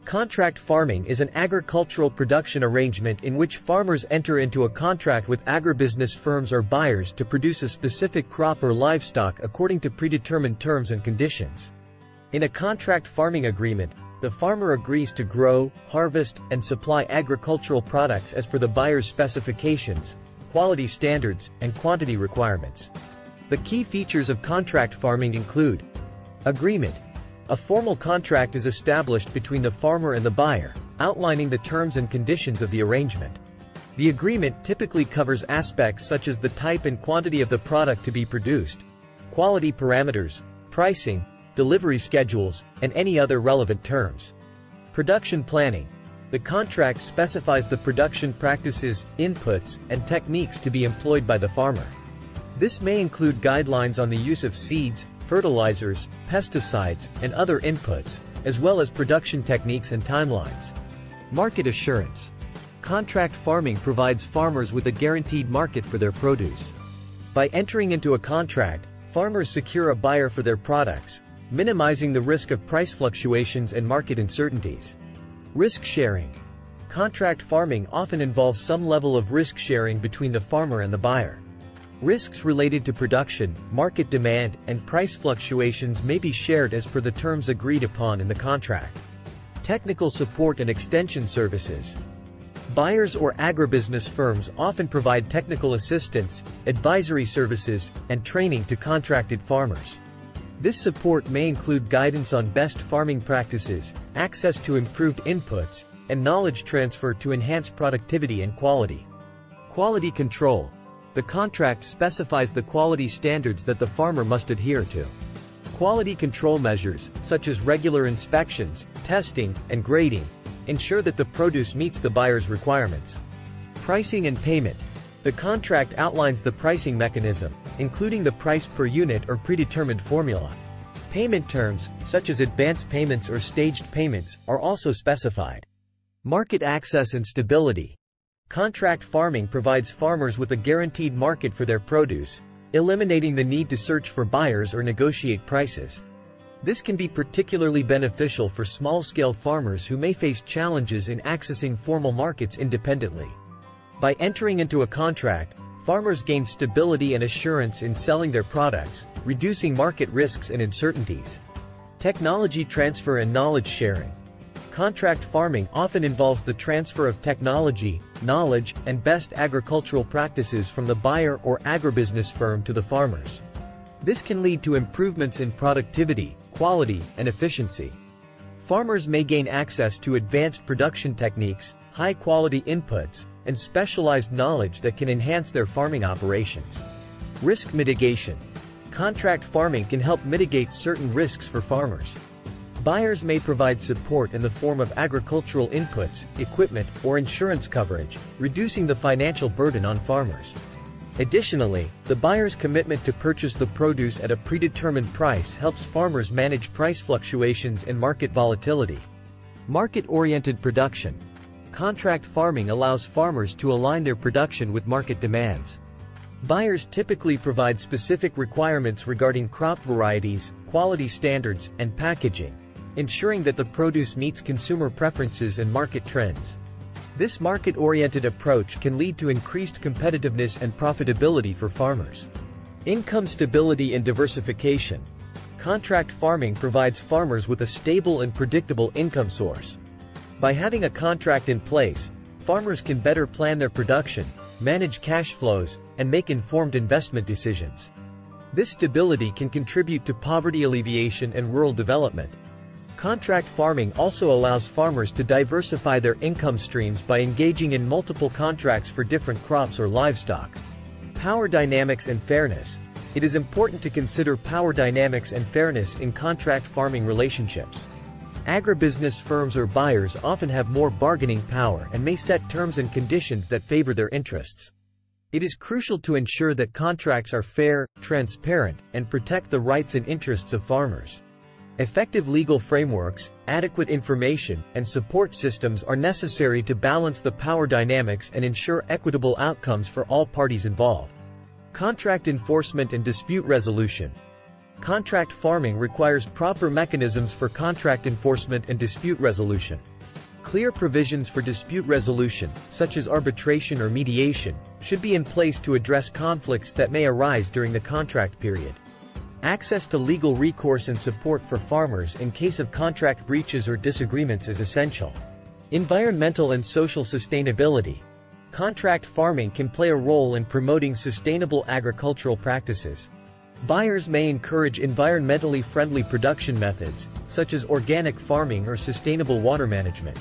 Contract farming is an agricultural production arrangement in which farmers enter into a contract with agribusiness firms or buyers to produce a specific crop or livestock according to predetermined terms and conditions. In a contract farming agreement, the farmer agrees to grow, harvest, and supply agricultural products as per the buyer's specifications, quality standards, and quantity requirements. The key features of contract farming include agreement. A formal contract is established between the farmer and the buyer, outlining the terms and conditions of the arrangement. The agreement typically covers aspects such as the type and quantity of the product to be produced, quality parameters, pricing, delivery schedules, and any other relevant terms. Production planning. The contract specifies the production practices, inputs, and techniques to be employed by the farmer. This may include guidelines on the use of seeds, fertilizers, pesticides, and other inputs, as well as production techniques and timelines. Market assurance. Contract farming provides farmers with a guaranteed market for their produce. By entering into a contract, farmers secure a buyer for their products, minimizing the risk of price fluctuations and market uncertainties. Risk sharing. Contract farming often involves some level of risk sharing between the farmer and the buyer. Risks related to production, market demand, and price fluctuations may be shared as per the terms agreed upon in the contract. Technical support and extension services. Buyers or agribusiness firms often provide technical assistance, advisory services, and training to contracted farmers. This support may include guidance on best farming practices, access to improved inputs, and knowledge transfer to enhance productivity and quality. Quality control. The contract specifies the quality standards that the farmer must adhere to. Quality control measures, such as regular inspections, testing, and grading, ensure that the produce meets the buyer's requirements. Pricing and payment. The contract outlines the pricing mechanism, including the price per unit or predetermined formula. Payment terms, such as advance payments or staged payments, are also specified. Market access and stability. Contract farming provides farmers with a guaranteed market for their produce, eliminating the need to search for buyers or negotiate prices. This can be particularly beneficial for small-scale farmers who may face challenges in accessing formal markets independently. By entering into a contract, farmers gain stability and assurance in selling their products, reducing market risks and uncertainties. Technology transfer and knowledge sharing. Contract farming often involves the transfer of technology, knowledge, and best agricultural practices from the buyer or agribusiness firm to the farmers. This can lead to improvements in productivity, quality, and efficiency. Farmers may gain access to advanced production techniques, high-quality inputs, and specialized knowledge that can enhance their farming operations. Risk mitigation. Contract farming can help mitigate certain risks for farmers. Buyers may provide support in the form of agricultural inputs, equipment, or insurance coverage, reducing the financial burden on farmers. Additionally, the buyer's commitment to purchase the produce at a predetermined price helps farmers manage price fluctuations and market volatility. Market-oriented production. Contract farming allows farmers to align their production with market demands. Buyers typically provide specific requirements regarding crop varieties, quality standards, and packaging, ensuring that the produce meets consumer preferences and market trends. This market-oriented approach can lead to increased competitiveness and profitability for farmers. Income stability and diversification. Contract farming provides farmers with a stable and predictable income source. By having a contract in place, farmers can better plan their production, manage cash flows, and make informed investment decisions. This stability can contribute to poverty alleviation and rural development. Contract farming also allows farmers to diversify their income streams by engaging in multiple contracts for different crops or livestock. Power dynamics and fairness. It is important to consider power dynamics and fairness in contract farming relationships. Agribusiness firms or buyers often have more bargaining power and may set terms and conditions that favor their interests. It is crucial to ensure that contracts are fair, transparent, and protect the rights and interests of farmers. Effective legal frameworks, adequate information, and support systems are necessary to balance the power dynamics and ensure equitable outcomes for all parties involved. Contract enforcement and dispute resolution. Contract farming requires proper mechanisms for contract enforcement and dispute resolution. Clear provisions for dispute resolution, such as arbitration or mediation, should be in place to address conflicts that may arise during the contract period. Access to legal recourse and support for farmers in case of contract breaches or disagreements is essential. Environmental and social sustainability. Contract farming can play a role in promoting sustainable agricultural practices. Buyers may encourage environmentally friendly production methods, such as organic farming or sustainable water management.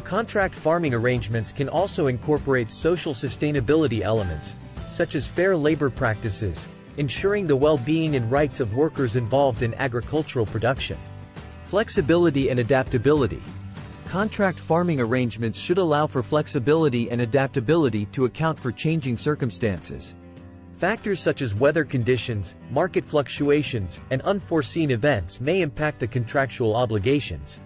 Contract farming arrangements can also incorporate social sustainability elements, such as fair labor practices, ensuring the well-being and rights of workers involved in agricultural production. Flexibility and adaptability. Contract farming arrangements should allow for flexibility and adaptability to account for changing circumstances. Factors such as weather conditions, market fluctuations, and unforeseen events may impact the contractual obligations.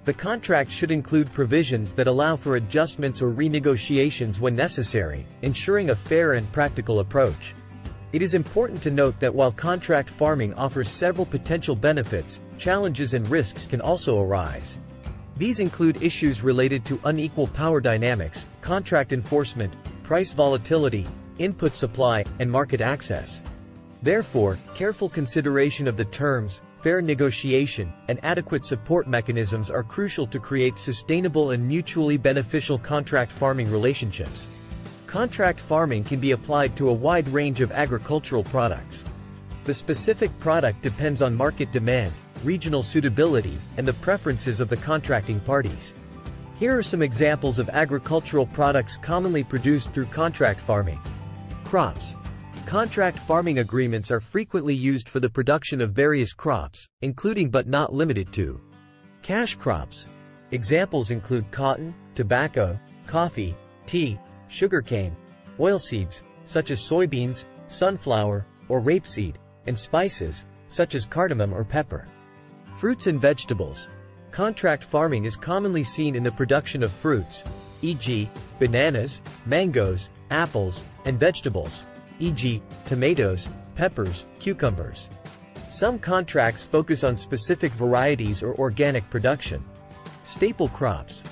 The contract should include provisions that allow for adjustments or renegotiations when necessary, ensuring a fair and practical approach. It is important to note that while contract farming offers several potential benefits, challenges and risks can also arise. These include issues related to unequal power dynamics, contract enforcement, price volatility, input supply, and market access. Therefore, careful consideration of the terms, fair negotiation, and adequate support mechanisms are crucial to create sustainable and mutually beneficial contract farming relationships. Contract farming can be applied to a wide range of agricultural products. The specific product depends on market demand, regional suitability, and the preferences of the contracting parties. Here are some examples of agricultural products commonly produced through contract farming. Crops. Contract farming agreements are frequently used for the production of various crops, including but not limited to cash crops. Examples include cotton, tobacco, coffee, tea, sugarcane, oilseeds, such as soybeans, sunflower, or rapeseed, and spices, such as cardamom or pepper. Fruits and vegetables. Contract farming is commonly seen in the production of fruits, e.g., bananas, mangoes, apples, and vegetables, e.g., tomatoes, peppers, cucumbers. Some contracts focus on specific varieties or organic production. Staple crops.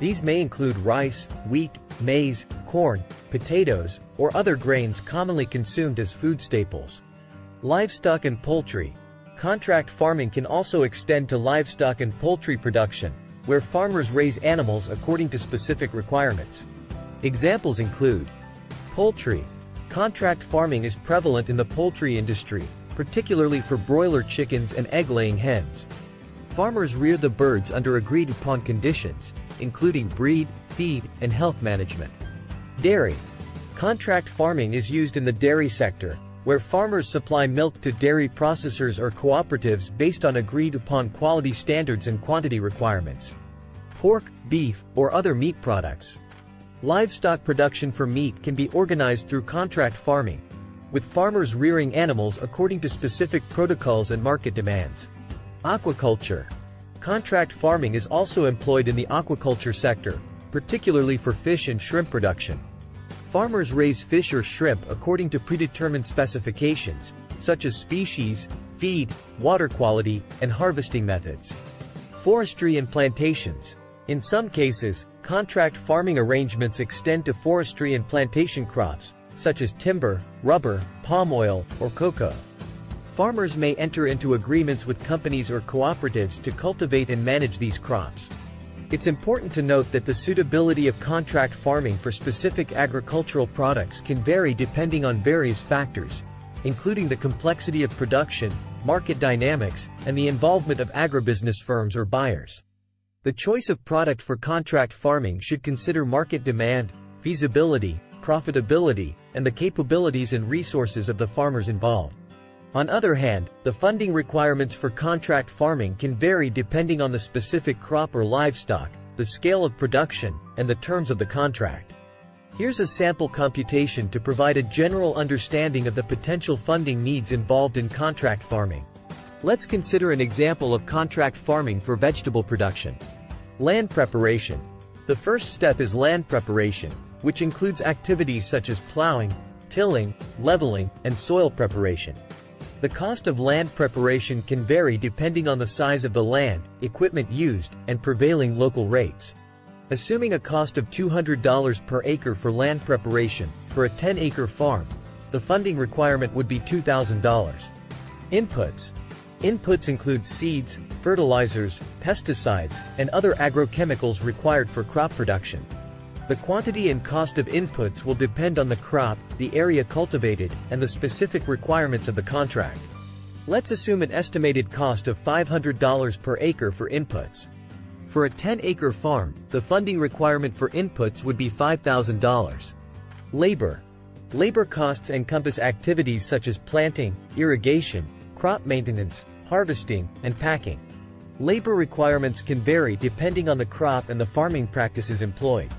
These may include rice, wheat, maize, corn, potatoes, or other grains commonly consumed as food staples. Livestock and poultry. Contract farming can also extend to livestock and poultry production, where farmers raise animals according to specific requirements. Examples include poultry. Contract farming is prevalent in the poultry industry, particularly for broiler chickens and egg-laying hens. Farmers rear the birds under agreed-upon conditions, including breed, feed, and health management. Dairy. Contract farming is used in the dairy sector, where farmers supply milk to dairy processors or cooperatives based on agreed-upon quality standards and quantity requirements. Pork, beef, or other meat products. Livestock production for meat can be organized through contract farming, with farmers rearing animals according to specific protocols and market demands. Aquaculture. Contract farming is also employed in the aquaculture sector, particularly for fish and shrimp production. Farmers raise fish or shrimp according to predetermined specifications, such as species, feed, water quality, and harvesting methods. Forestry and plantations. In some cases, contract farming arrangements extend to forestry and plantation crops, such as timber, rubber, palm oil, or cocoa. Farmers may enter into agreements with companies or cooperatives to cultivate and manage these crops. It's important to note that the suitability of contract farming for specific agricultural products can vary depending on various factors, including the complexity of production, market dynamics, and the involvement of agribusiness firms or buyers. The choice of product for contract farming should consider market demand, feasibility, profitability, and the capabilities and resources of the farmers involved. On the other hand, the funding requirements for contract farming can vary depending on the specific crop or livestock, the scale of production, and the terms of the contract. Here's a sample computation to provide a general understanding of the potential funding needs involved in contract farming. Let's consider an example of contract farming for vegetable production. Land preparation. The first step is land preparation, which includes activities such as plowing, tilling, leveling, and soil preparation. The cost of land preparation can vary depending on the size of the land, equipment used, and prevailing local rates. Assuming a cost of $200 per acre for land preparation, for a 10-acre farm, the funding requirement would be $2,000. Inputs. Inputs include seeds, fertilizers, pesticides, and other agrochemicals required for crop production. The quantity and cost of inputs will depend on the crop, the area cultivated, and the specific requirements of the contract. Let's assume an estimated cost of $500 per acre for inputs. For a 10-acre farm, the funding requirement for inputs would be $5,000. Labor. Labor costs encompass activities such as planting, irrigation, crop maintenance, harvesting, and packing. Labor requirements can vary depending on the crop and the farming practices employed.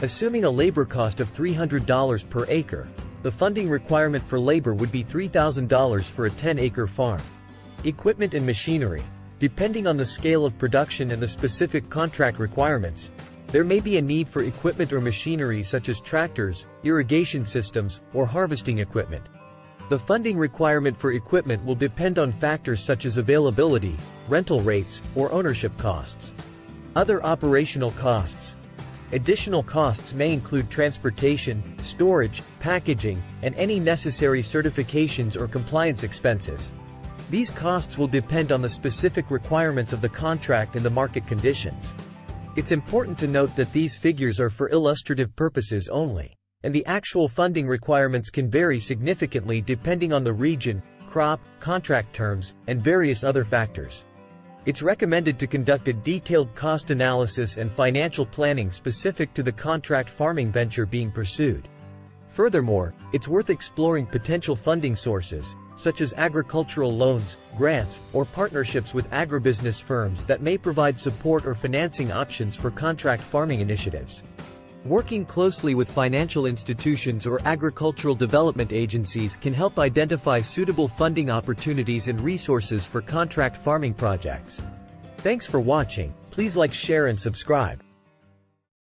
Assuming a labor cost of $300 per acre, the funding requirement for labor would be $3,000 for a 10-acre farm. Equipment and machinery. Depending on the scale of production and the specific contract requirements, there may be a need for equipment or machinery such as tractors, irrigation systems, or harvesting equipment. The funding requirement for equipment will depend on factors such as availability, rental rates, or ownership costs. Other operational costs. Additional costs may include transportation, storage, packaging, and any necessary certifications or compliance expenses. These costs will depend on the specific requirements of the contract and the market conditions. It's important to note that these figures are for illustrative purposes only, and the actual funding requirements can vary significantly depending on the region, crop, contract terms, and various other factors. It's recommended to conduct a detailed cost analysis and financial planning specific to the contract farming venture being pursued. Furthermore, it's worth exploring potential funding sources, such as agricultural loans, grants, or partnerships with agribusiness firms that may provide support or financing options for contract farming initiatives. Working closely with financial institutions or agricultural development agencies can help identify suitable funding opportunities and resources for contract farming projects. Thanks for watching. Please like, share, and subscribe.